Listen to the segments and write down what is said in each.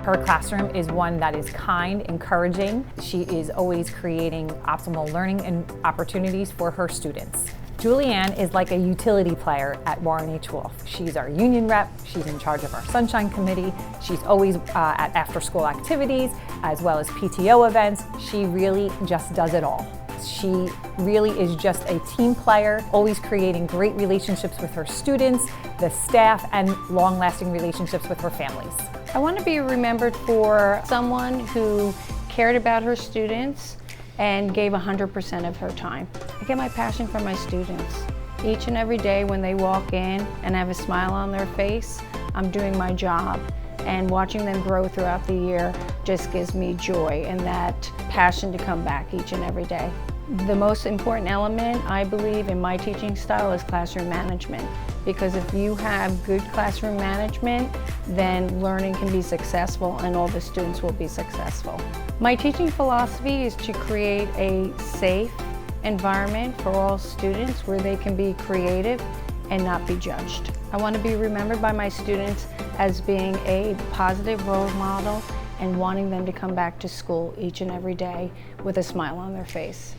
Her classroom is one that is kind, encouraging. She is always creating optimal learning and opportunities for her students. Julianne is like a utility player at Warren H. Wolf. She's our union rep, she's in charge of our Sunshine Committee, she's always at after-school activities, as well as PTO events. She really just does it all. She really is just a team player, always creating great relationships with her students, the staff, and long-lasting relationships with her families. I want to be remembered for someone who cared about her students and gave 100% of her time. I get my passion from my students. Each and every day when they walk in and have a smile on their face, I'm doing my job. And watching them grow throughout the year just gives me joy and that passion to come back each and every day. The most important element, I believe, in my teaching style is classroom management. Because if you have good classroom management, then learning can be successful and all the students will be successful. My teaching philosophy is to create a safe environment for all students where they can be creative and not be judged. I want to be remembered by my students as being a positive role model and wanting them to come back to school each and every day with a smile on their face.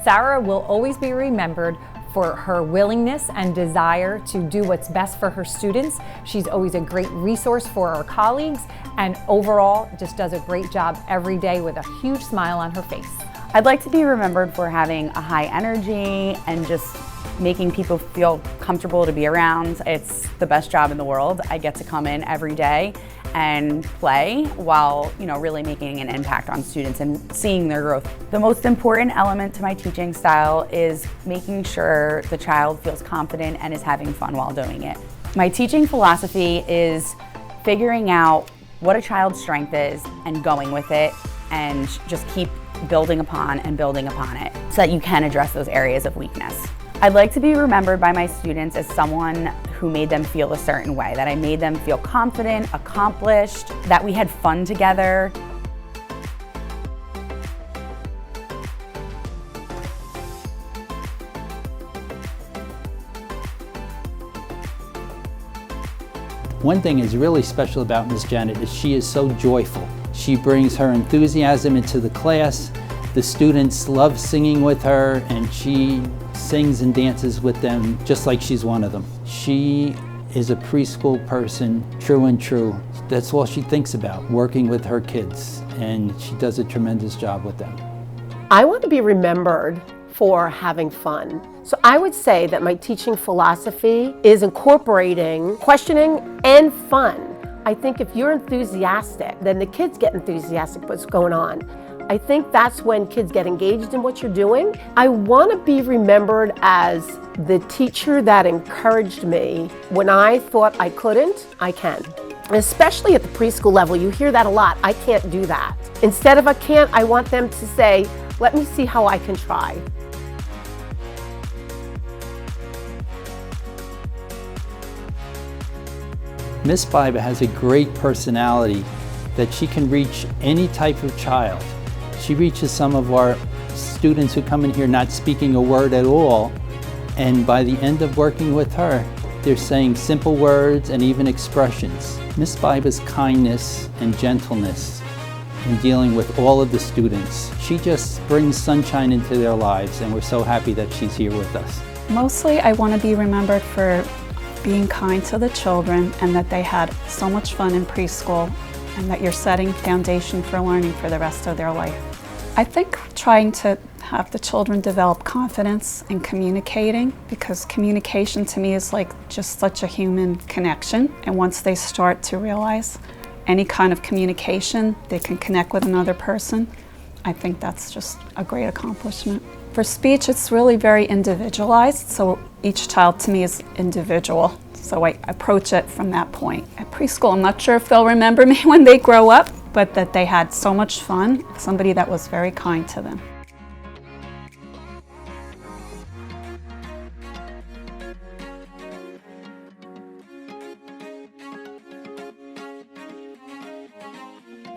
Sarah will always be remembered for her willingness and desire to do what's best for her students. She's always a great resource for her colleagues and overall just does a great job every day with a huge smile on her face. I'd like to be remembered for having a high energy and just making people feel comfortable to be around. It's the best job in the world. I get to come in every day and play while, really making an impact on students and seeing their growth. The most important element to my teaching style is making sure the child feels confident and is having fun while doing it. My teaching philosophy is figuring out what a child's strength is and going with it and just keep building upon it so that you can address those areas of weakness. I'd like to be remembered by my students as someone who made them feel a certain way, that I made them feel confident, accomplished, that we had fun together. One thing is really special about Miss Janet is she is so joyful. She brings her enthusiasm into the class. The students love singing with her and she sings and dances with them just like she's one of them. She is a preschool person, true and true. That's all she thinks about, working with her kids, and she does a tremendous job with them. I want to be remembered for having fun. So I would say that my teaching philosophy is incorporating questioning and fun. I think if you're enthusiastic, then the kids get enthusiastic about what's going on. I think that's when kids get engaged in what you're doing. I want to be remembered as the teacher that encouraged me when I thought I couldn't, I can. And especially at the preschool level, you hear that a lot, I can't do that. Instead of I can't, I want them to say, let me see how I can try. Miss Biba has a great personality that she can reach any type of child. She reaches some of our students who come in here not speaking a word at all, and by the end of working with her, they're saying simple words and even expressions. Miss Biba's kindness and gentleness in dealing with all of the students, she just brings sunshine into their lives, and we're so happy that she's here with us. Mostly I want to be remembered for being kind to the children and that they had so much fun in preschool and that you're setting foundation for learning for the rest of their life. I think trying to have the children develop confidence in communicating, because communication to me is like just such a human connection, and once they start to realize any kind of communication, they can connect with another person, I think that's just a great accomplishment. For speech, it's really very individualized, so each child to me is individual. So I approach it from that point. At preschool, I'm not sure if they'll remember me when they grow up, but that they had so much fun, somebody that was very kind to them.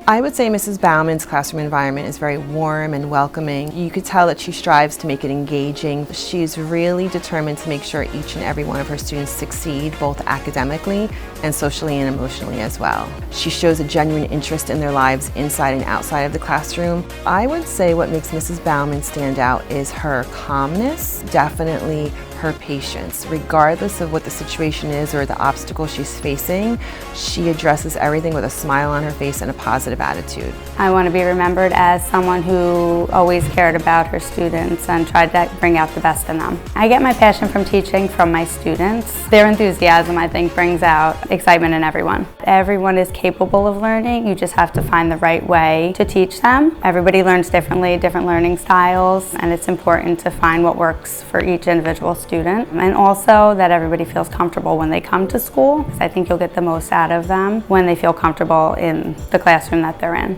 I would say Mrs. Bauman's classroom environment is very warm and welcoming. You could tell that she strives to make it engaging. She's really determined to make sure each and every one of her students succeed, both academically and socially and emotionally as well. She shows a genuine interest in their lives inside and outside of the classroom. I would say what makes Mrs. Bauman stand out is her calmness, definitely her patience. Regardless of what the situation is or the obstacle she's facing, she addresses everything with a smile on her face and a positive attitude. I want to be remembered as someone who always cared about her students and tried to bring out the best in them. I get my passion from teaching from my students. Their enthusiasm, I think, brings out excitement in everyone. Everyone is capable of learning. You just have to find the right way to teach them. Everybody learns differently, different learning styles, and it's important to find what works for each individual student. And also that everybody feels comfortable when they come to school, because I think you'll get the most out of them when they feel comfortable in the classroom that they're in.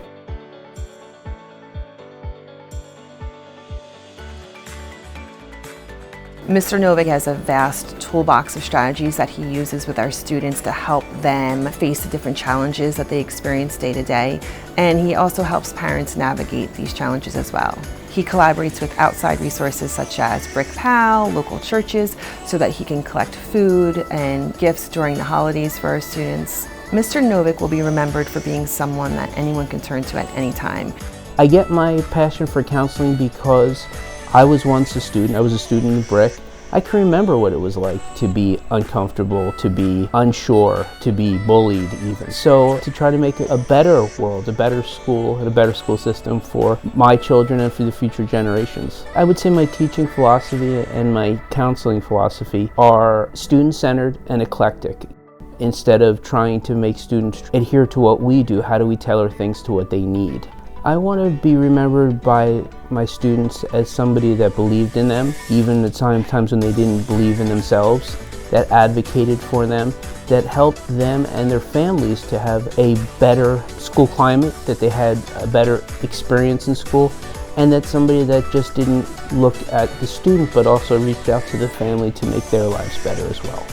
Mr. Novik has a vast toolbox of strategies that he uses with our students to help them face the different challenges that they experience day to day, and he also helps parents navigate these challenges as well. He collaborates with outside resources such as Brick Pal, local churches, so that he can collect food and gifts during the holidays for our students. Mr. Novik will be remembered for being someone that anyone can turn to at any time. I get my passion for counseling because I was once a student. I was a student in Brick. I can remember what it was like to be uncomfortable, to be unsure, to be bullied even. So to try to make a better world, a better school, and a better school system for my children and for the future generations. I would say my teaching philosophy and my counseling philosophy are student-centered and eclectic. Instead of trying to make students adhere to what we do, how do we tailor things to what they need? I want to be remembered by my students as somebody that believed in them, even at times when they didn't believe in themselves, that advocated for them, that helped them and their families to have a better school climate, that they had a better experience in school, and that somebody that just didn't look at the student but also reached out to the family to make their lives better as well.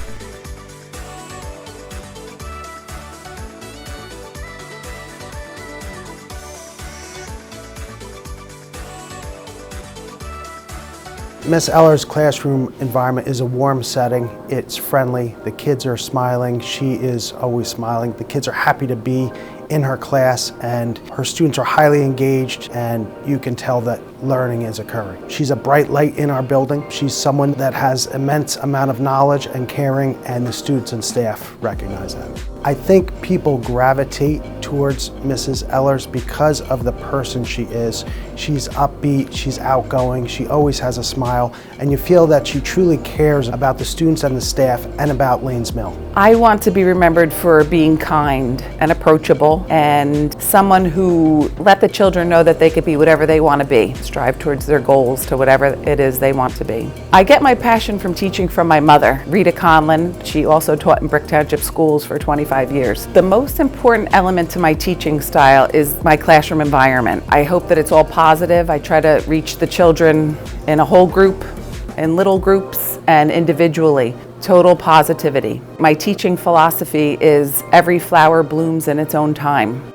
Miss Eller's classroom environment is a warm setting. It's friendly. The kids are smiling. She is always smiling. The kids are happy to be in her class, and her students are highly engaged, and you can tell that learning is occurring. She's a bright light in our building. She's someone that has immense amount of knowledge and caring, and the students and staff recognize that. I think people gravitate towards Mrs. Ellers because of the person she is. She's upbeat, she's outgoing, she always has a smile, and you feel that she truly cares about the students and the staff and about Lanes Mill. I want to be remembered for being kind and approachable and someone who let the children know that they could be whatever they want to be, strive towards their goals to whatever it is they want to be. I get my passion from teaching from my mother, Rita. She also taught in Brick Township schools for 25 years. The most important element to my teaching style is my classroom environment. I hope that it's all positive. I try to reach the children in a whole group, in little groups, and individually. Total positivity. My teaching philosophy is every flower blooms in its own time.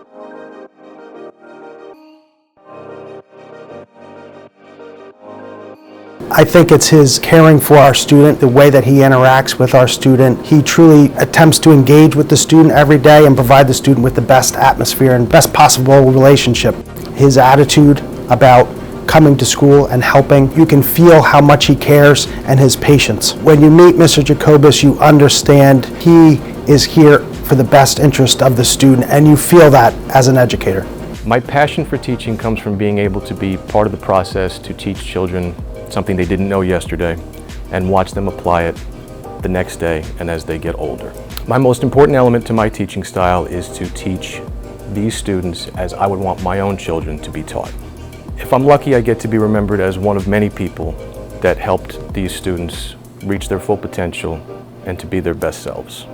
I think it's his caring for our student, the way that he interacts with our student. He truly attempts to engage with the student every day and provide the student with the best atmosphere and best possible relationship. His attitude about coming to school and helping, you can feel how much he cares, and his patience. When you meet Mr. Jacobus, you understand he is here for the best interest of the student, and you feel that as an educator. My passion for teaching comes from being able to be part of the process to teach children something they didn't know yesterday and watch them apply it the next day and as they get older. My most important element to my teaching style is to teach these students as I would want my own children to be taught. If I'm lucky, I get to be remembered as one of many people that helped these students reach their full potential and to be their best selves.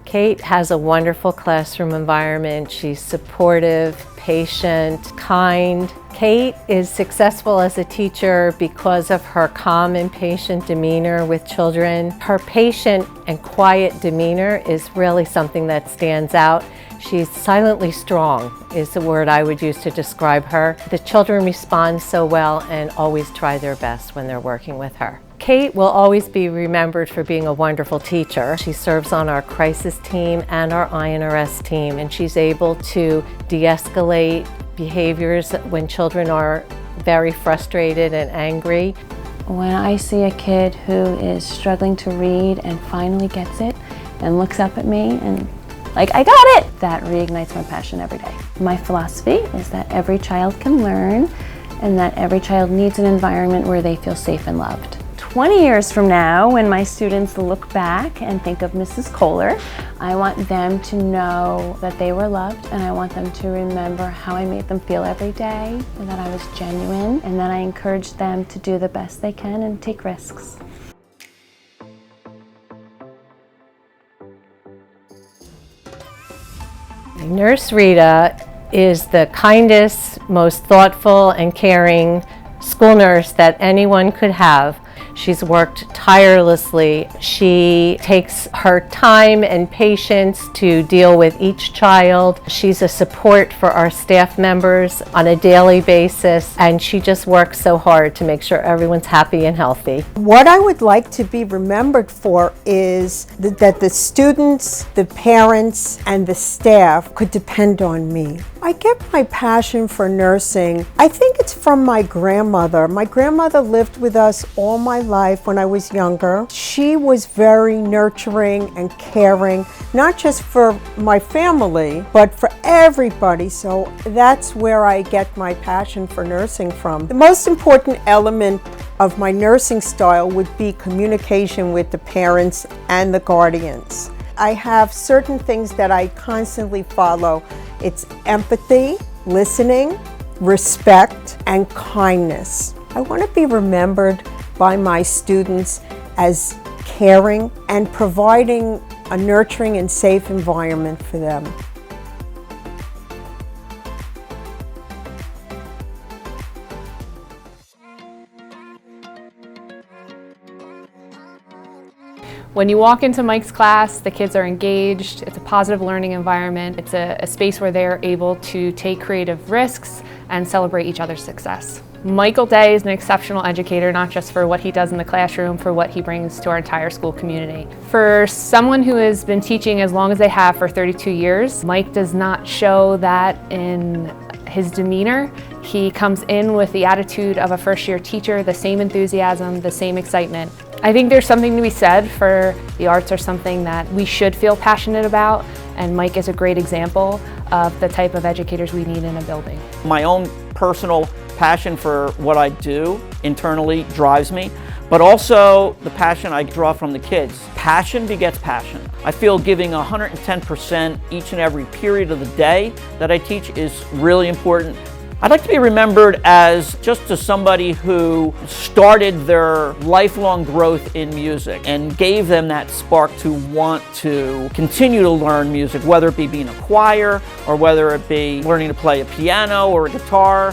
Kate has a wonderful classroom environment. She's supportive, patient, kind. Kate is successful as a teacher because of her calm and patient demeanor with children. Her patient and quiet demeanor is really something that stands out. She's silently strong is the word I would use to describe her. The children respond so well and always try their best when they're working with her. Kate will always be remembered for being a wonderful teacher. She serves on our crisis team and our INRS team, and she's able to de-escalate behaviors when children are very frustrated and angry. When I see a kid who is struggling to read and finally gets it and looks up at me and like, I got it! That reignites my passion every day. My philosophy is that every child can learn and that every child needs an environment where they feel safe and loved. 20 years from now, when my students look back and think of Mrs. Kohler, I want them to know that they were loved, and I want them to remember how I made them feel every day, and that I was genuine, and that I encouraged them to do the best they can and take risks. Nurse Rita is the kindest, most thoughtful and caring school nurse that anyone could have. She's worked tirelessly. She takes her time and patience to deal with each child. She's a support for our staff members on a daily basis, and she just works so hard to make sure everyone's happy and healthy. What I would like to be remembered for is that the students, the parents, and the staff could depend on me. I get my passion for nursing, I think it's from my grandmother. My grandmother lived with us all my life when I was younger. She was very nurturing and caring, not just for my family, but for everybody. So that's where I get my passion for nursing from. The most important element of my nursing style would be communication with the parents and the guardians. I have certain things that I constantly follow. It's empathy, listening, respect, and kindness. I want to be remembered by my students as caring and providing a nurturing and safe environment for them. When you walk into Mike's class, the kids are engaged. It's a positive learning environment. It's a space where they're able to take creative risks and celebrate each other's success. Michael Day is an exceptional educator, not just for what he does in the classroom, for what he brings to our entire school community. For someone who has been teaching as long as they have for 32 years, Mike does not show that in his demeanor. He comes in with the attitude of a first-year teacher, the same enthusiasm, the same excitement. I think there's something to be said for the arts are something that we should feel passionate about, and Mike is a great example of the type of educators we need in a building. My own personal passion for what I do internally drives me, but also the passion I draw from the kids. Passion begets passion. I feel giving 110% each and every period of the day that I teach is really important. I'd like to be remembered as just as somebody who started their lifelong growth in music and gave them that spark to want to continue to learn music, whether it be being a choir or whether it be learning to play a piano or a guitar.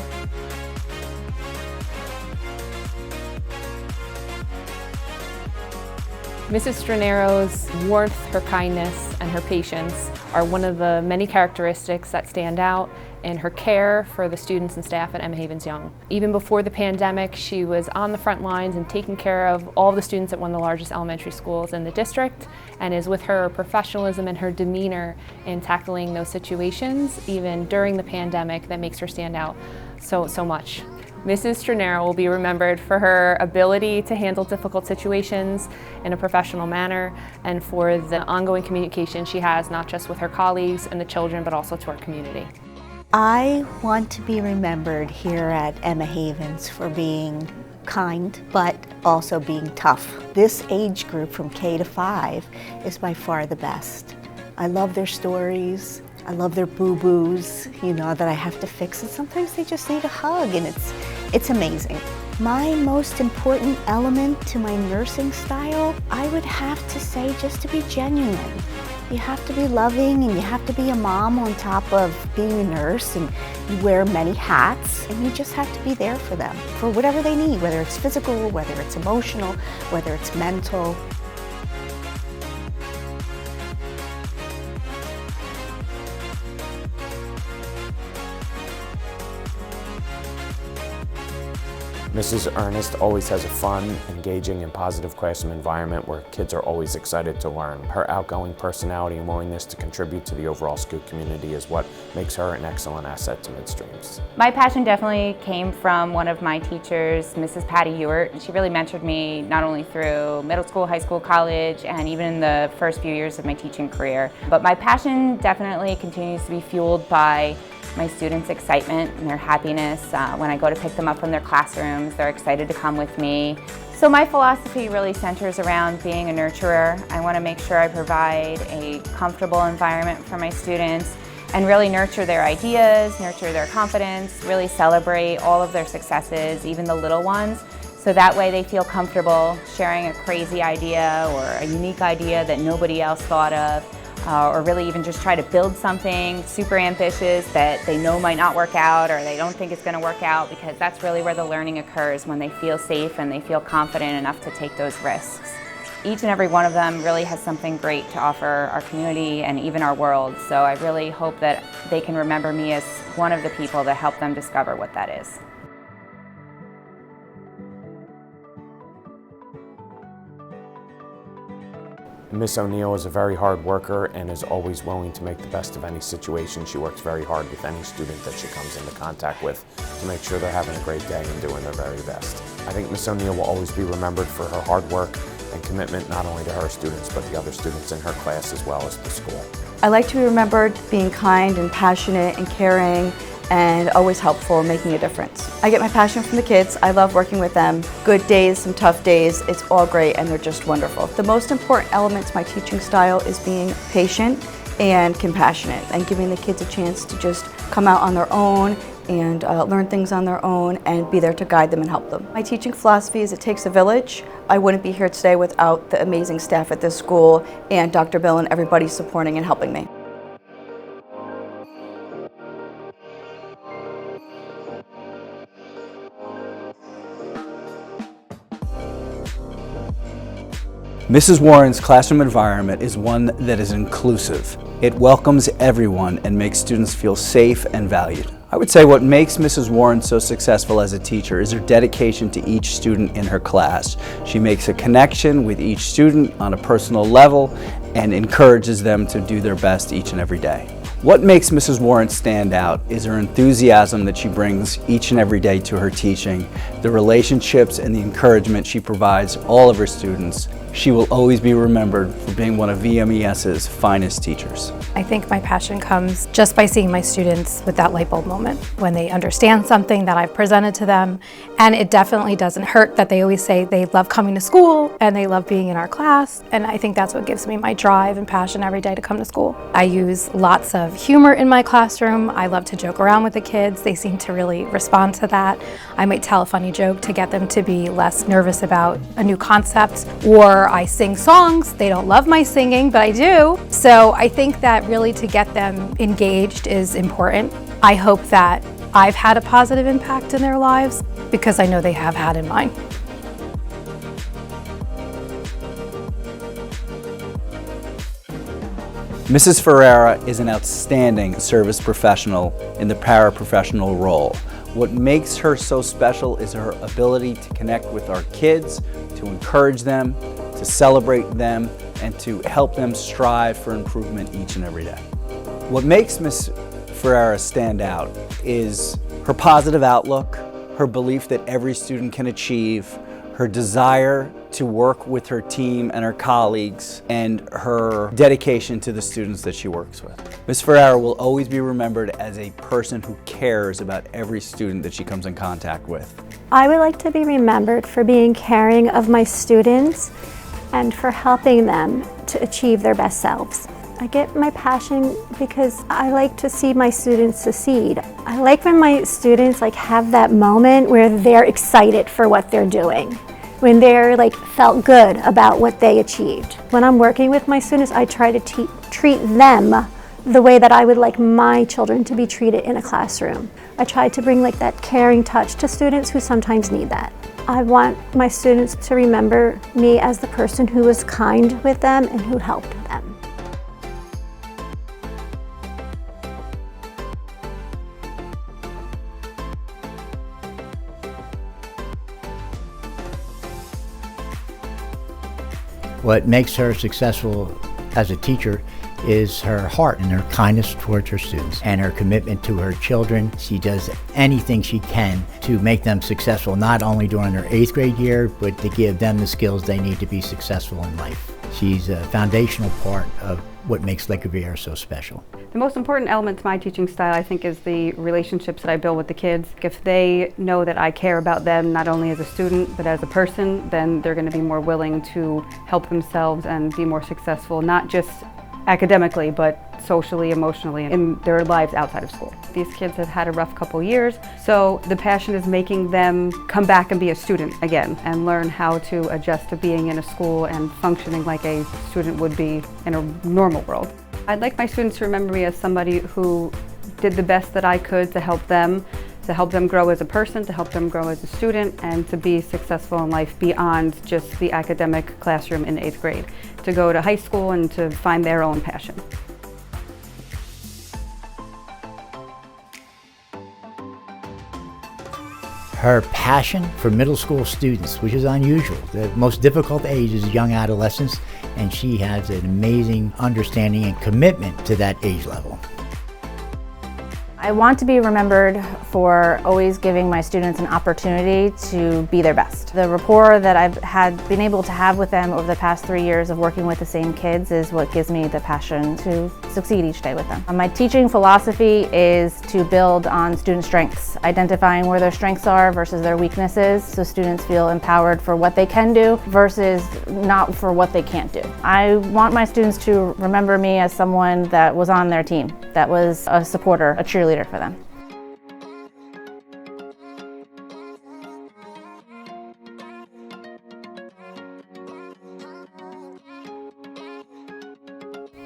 Mrs. Stranero's warmth, her kindness, and her patience are one of the many characteristics that stand out in her care for the students and staff at Emma Havens Young. Even before the pandemic, she was on the front lines and taking care of all the students at one of the largest elementary schools in the district, and is with her professionalism and her demeanor in tackling those situations, even during the pandemic, that makes her stand out so much. Mrs. Stranero will be remembered for her ability to handle difficult situations in a professional manner and for the ongoing communication she has, not just with her colleagues and the children, but also to our community. I want to be remembered here at Emma Havens for being kind, but also being tough. This age group from K to 5 is by far the best. I love their stories. I love their boo-boos, you know, that I have to fix, and sometimes they just need a hug, and it's amazing. My most important element to my nursing style, I would have to say just to be genuine. You have to be loving and you have to be a mom on top of being a nurse, and you wear many hats, and you just have to be there for them for whatever they need, whether it's physical, whether it's emotional, whether it's mental. Mrs. Ernest always has a fun, engaging, and positive classroom environment where kids are always excited to learn. Her outgoing personality and willingness to contribute to the overall school community is what makes her an excellent asset to Midstreams. My passion definitely came from one of my teachers, Mrs. Patty Ewart. She really mentored me not only through middle school, high school, college, and even in the first few years of my teaching career. But my passion definitely continues to be fueled by my students' excitement and their happiness. When I go to pick them up from their classrooms, they're excited to come with me. So my philosophy really centers around being a nurturer. I want to make sure I provide a comfortable environment for my students and really nurture their ideas, nurture their confidence, really celebrate all of their successes, even the little ones. So that way they feel comfortable sharing a crazy idea or a unique idea that nobody else thought of. Or really even just try to build something super ambitious that they know might not work out or they don't think it's going to work out, because that's really where the learning occurs, when they feel safe and they feel confident enough to take those risks. Each and every one of them really has something great to offer our community and even our world, so I really hope that they can remember me as one of the people that help them discover what that is. Miss O'Neill is a very hard worker and is always willing to make the best of any situation. She works very hard with any student that she comes into contact with to make sure they're having a great day and doing their very best. I think Miss O'Neill will always be remembered for her hard work and commitment not only to her students but the other students in her class as well as the school. I like to be remembered being kind and passionate and caring and always helpful and making a difference. I get my passion from the kids. I love working with them. Good days, some tough days, it's all great and they're just wonderful. The most important element to my teaching style is being patient and compassionate and giving the kids a chance to just come out on their own and learn things on their own and be there to guide them and help them. My teaching philosophy is it takes a village. I wouldn't be here today without the amazing staff at this school and Dr. Bill and everybody supporting and helping me. Mrs. Warren's classroom environment is one that is inclusive. It welcomes everyone and makes students feel safe and valued. I would say what makes Mrs. Warren so successful as a teacher is her dedication to each student in her class. She makes a connection with each student on a personal level and encourages them to do their best each and every day. What makes Mrs. Warren stand out is her enthusiasm that she brings each and every day to her teaching, the relationships and the encouragement she provides all of her students. She will always be remembered for being one of VMES's finest teachers. I think my passion comes just by seeing my students with that light bulb moment, when they understand something that I've presented to them, and it definitely doesn't hurt that they always say they love coming to school and they love being in our class, and I think that's what gives me my drive and passion every day to come to school. I use lots of humor in my classroom. I love to joke around with the kids. They seem to really respond to that. I might tell a funny joke to get them to be less nervous about a new concept, or I sing songs. They don't love my singing, but I do. So I think that really to get them engaged is important. I hope that I've had a positive impact in their lives because I know they have had in mine. Mrs. Ferreira is an outstanding service professional in the paraprofessional role. What makes her so special is her ability to connect with our kids, to encourage them, to celebrate them, and to help them strive for improvement each and every day. What makes Ms. Ferreira stand out is her positive outlook, her belief that every student can achieve, her desire to work with her team and her colleagues, and her dedication to the students that she works with. Ms. Ferreira will always be remembered as a person who cares about every student that she comes in contact with. I would like to be remembered for being caring of my students and for helping them to achieve their best selves. I get my passion because I like to see my students succeed. I like when my students have that moment where they're excited for what they're doing, when they're felt good about what they achieved. When I'm working with my students, I try to treat them the way that I would like my children to be treated in a classroom. I try to bring like that caring touch to students who sometimes need that. I want my students to remember me as the person who was kind with them and who helped them. What makes her successful as a teacher is her heart and her kindness towards her students and her commitment to her children. She does anything she can to make them successful, not only during their 8th grade year, but to give them the skills they need to be successful in life. She's a foundational part of what makes Lake Riviera so special. The most important element to my teaching style, I think, is the relationships that I build with the kids. If they know that I care about them not only as a student but as a person, then they're going to be more willing to help themselves and be more successful, not just academically, but socially, emotionally, in their lives outside of school. These kids have had a rough couple years, so the passion is making them come back and be a student again and learn how to adjust to being in a school and functioning like a student would be in a normal world. I'd like my students to remember me as somebody who did the best that I could to help them grow as a person, to help them grow as a student, and to be successful in life beyond just the academic classroom in 8th grade, to go to high school and to find their own passion. Her passion for middle school students, which is unusual. The most difficult age is young adolescents, and she has an amazing understanding and commitment to that age level. I want to be remembered for always giving my students an opportunity to be their best. The rapport that I've been able to have with them over the past 3 years of working with the same kids is what gives me the passion to succeed each day with them. My teaching philosophy is to build on student strengths, identifying where their strengths are versus their weaknesses, so students feel empowered for what they can do versus not for what they can't do. I want my students to remember me as someone that was on their team, that was a supporter, a cheerleader for them.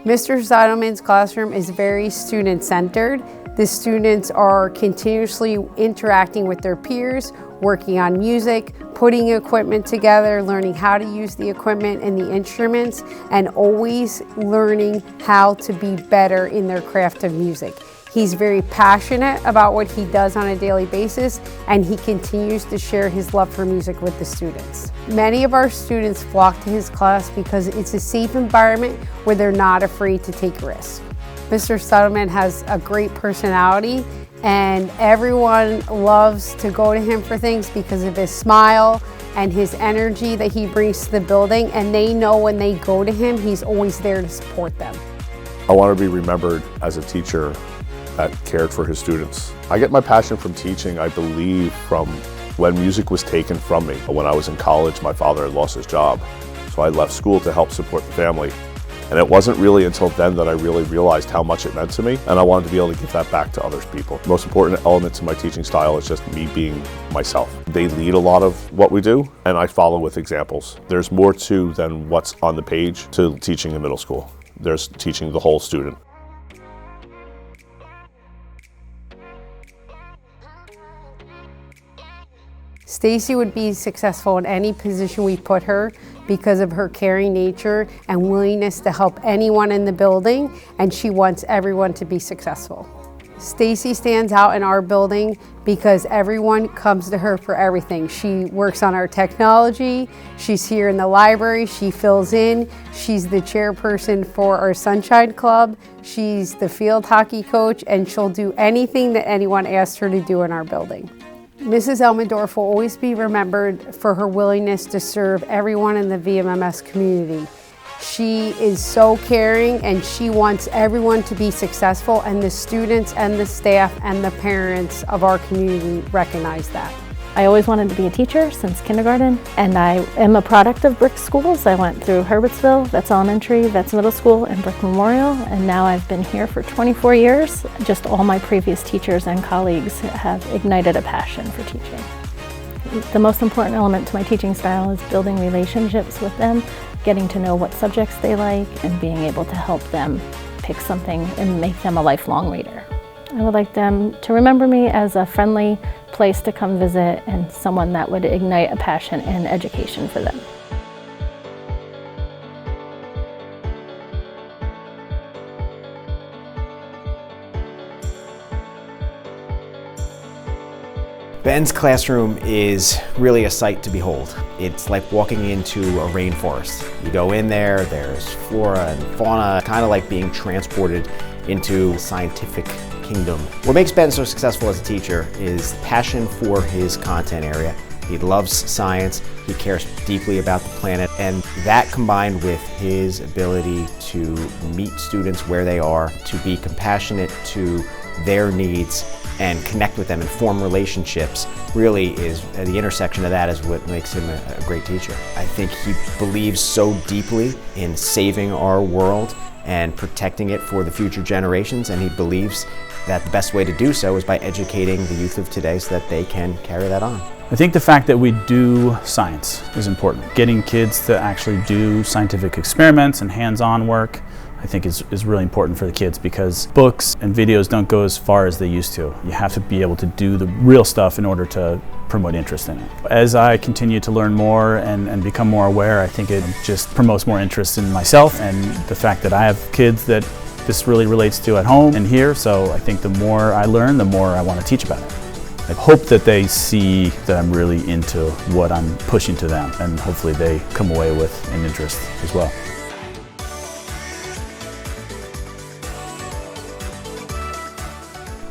Mr. Zeitelman's classroom is very student-centered. The students are continuously interacting with their peers, working on music, putting equipment together, learning how to use the equipment and the instruments, and always learning how to be better in their craft of music. He's very passionate about what he does on a daily basis, and he continues to share his love for music with the students. Many of our students flock to his class because it's a safe environment where they're not afraid to take risks. Mr. Zeitelman has a great personality, and everyone loves to go to him for things because of his smile and his energy that he brings to the building, and they know when they go to him, he's always there to support them. I want to be remembered as a teacher that cared for his students. I get my passion from teaching, I believe, from when music was taken from me. When I was in college, my father had lost his job, so I left school to help support the family. And it wasn't really until then that I really realized how much it meant to me, and I wanted to be able to give that back to other people. The most important element to my teaching style is just me being myself. They lead a lot of what we do, and I follow with examples. There's more to than what's on the page to teaching in middle school. There's teaching the whole student. Stacy would be successful in any position we put her because of her caring nature and willingness to help anyone in the building, and she wants everyone to be successful. Stacy stands out in our building because everyone comes to her for everything. She works on our technology, she's here in the library, she fills in, she's the chairperson for our Sunshine Club, she's the field hockey coach, and she'll do anything that anyone asks her to do in our building. Mrs. Elmendorf will always be remembered for her willingness to serve everyone in the VMMS community. She is so caring, and she wants everyone to be successful, and the students and the staff and the parents of our community recognize that. I always wanted to be a teacher since kindergarten, and I am a product of Brick schools. I went through Herbertsville, Vets Elementary, Vets Middle School, and Brick Memorial, and now I've been here for 24 years. Just all my previous teachers and colleagues have ignited a passion for teaching. The most important element to my teaching style is building relationships with them getting to know what subjects they like and being able to help them pick something and make them a lifelong reader. I would like them to remember me as a friendly place to come visit and someone that would ignite a passion in education for them. Ben's classroom is really a sight to behold. It's like walking into a rainforest. You go in there, there's flora and fauna, kind of like being transported into scientific kingdom. What makes Ben so successful as a teacher is passion for his content area. He loves science, he cares deeply about the planet, and that combined with his ability to meet students where they are, to be compassionate to their needs, and connect with them and form relationships really is the intersection of that is what makes him a great teacher. I think he believes so deeply in saving our world and protecting it for the future generations, and he believes that the best way to do so is by educating the youth of today so that they can carry that on. I think the fact that we do science is important. Getting kids to actually do scientific experiments and hands-on work I think is really important for the kids, because books and videos don't go as far as they used to. You have to be able to do the real stuff in order to promote interest in it. As I continue to learn more and become more aware, I think it just promotes more interest in myself and the fact that I have kids that this really relates to at home and here, so I think the more I learn, the more I want to teach about it. I hope that they see that I'm really into what I'm pushing to them, and hopefully they come away with an interest as well.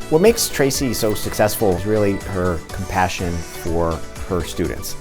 What makes Tracy so successful is really her compassion for her students.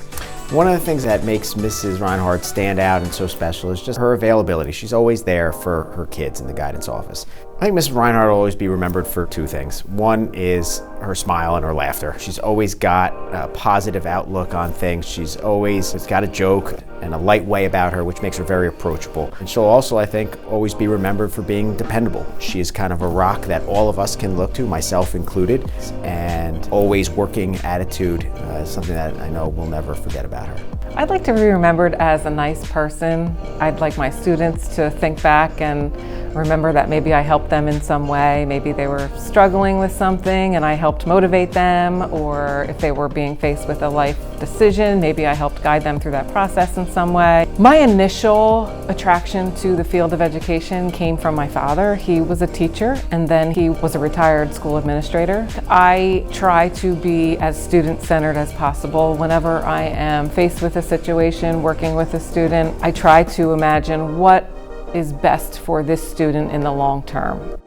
One of the things that makes Mrs. Reinhardt stand out and so special is just her availability. She's always there for her kids in the guidance office. I think Mrs. Reinhardt will always be remembered for two things. One is her smile and her laughter. She's always got a positive outlook on things. She's always got a joke and a light way about her, which makes her very approachable. And she'll also, I think, always be remembered for being dependable. She is kind of a rock that all of us can look to, myself included, and always working attitude is something that I know we'll never forget about her. I'd like to be remembered as a nice person. I'd like my students to think back and remember that maybe I helped them in some way. Maybe they were struggling with something and I helped motivate them, or if they were being faced with a life decision, maybe I helped guide them through that process in some way. My initial attraction to the field of education came from my father. He was a teacher and then he was a retired school administrator. I try to be as student-centered as possible. Whenever I am faced with a situation, working with a student, I try to imagine what is best for this student in the long term.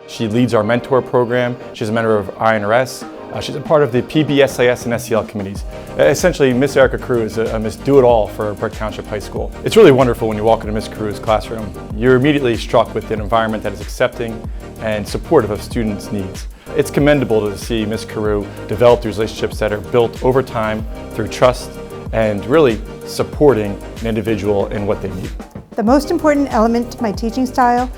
She leads our mentor program. She's a member of INRS. She's a part of the PB, SIS, and SEL committees. Essentially, Miss Erica Carew is a Miss Do-It-All for Brick Township High School. It's really wonderful when you walk into Miss Carew's classroom. You're immediately struck with an environment that is accepting and supportive of students' needs. It's commendable to see Miss Carew develop these relationships that are built over time through trust and really supporting an individual in what they need. The most important element to my teaching style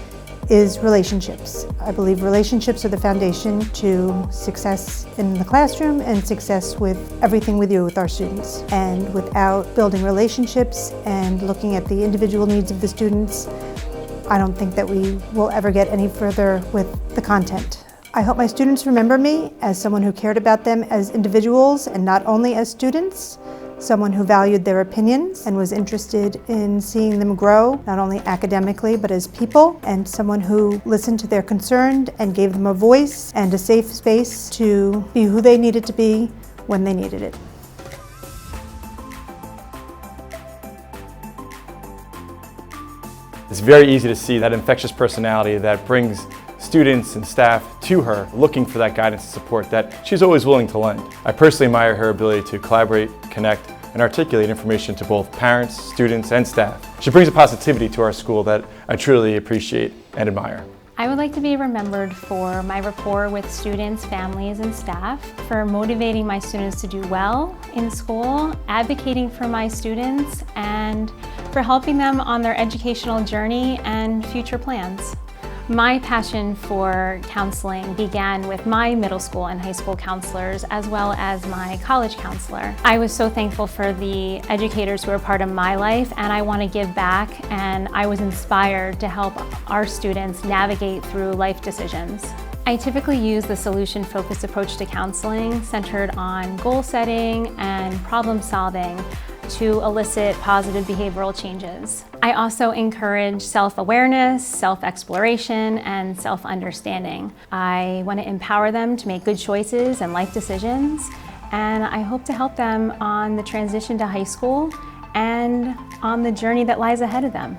is relationships. I believe relationships are the foundation to success in the classroom and success with everything we do with our students. And without building relationships and looking at the individual needs of the students, I don't think that we will ever get any further with the content. I hope my students remember me as someone who cared about them as individuals and not only as students, someone who valued their opinions and was interested in seeing them grow, not only academically, but as people, and someone who listened to their concerns and gave them a voice and a safe space to be who they needed to be when they needed it. It's very easy to see that infectious personality that brings students and staff to her looking for that guidance and support that she's always willing to lend. I personally admire her ability to collaborate, connect, and articulate information to both parents, students, and staff. She brings a positivity to our school that I truly appreciate and admire. I would like to be remembered for my rapport with students, families, and staff, for motivating my students to do well in school, advocating for my students, and for helping them on their educational journey and future plans. My passion for counseling began with my middle school and high school counselors, as well as my college counselor. I was so thankful for the educators who were part of my life, and I want to give back, and I was inspired to help our students navigate through life decisions. I typically use the solution-focused approach to counseling, centered on goal setting and problem solving, to elicit positive behavioral changes. I also encourage self-awareness, self-exploration, and self-understanding. I want to empower them to make good choices and life decisions, and I hope to help them on the transition to high school and on the journey that lies ahead of them.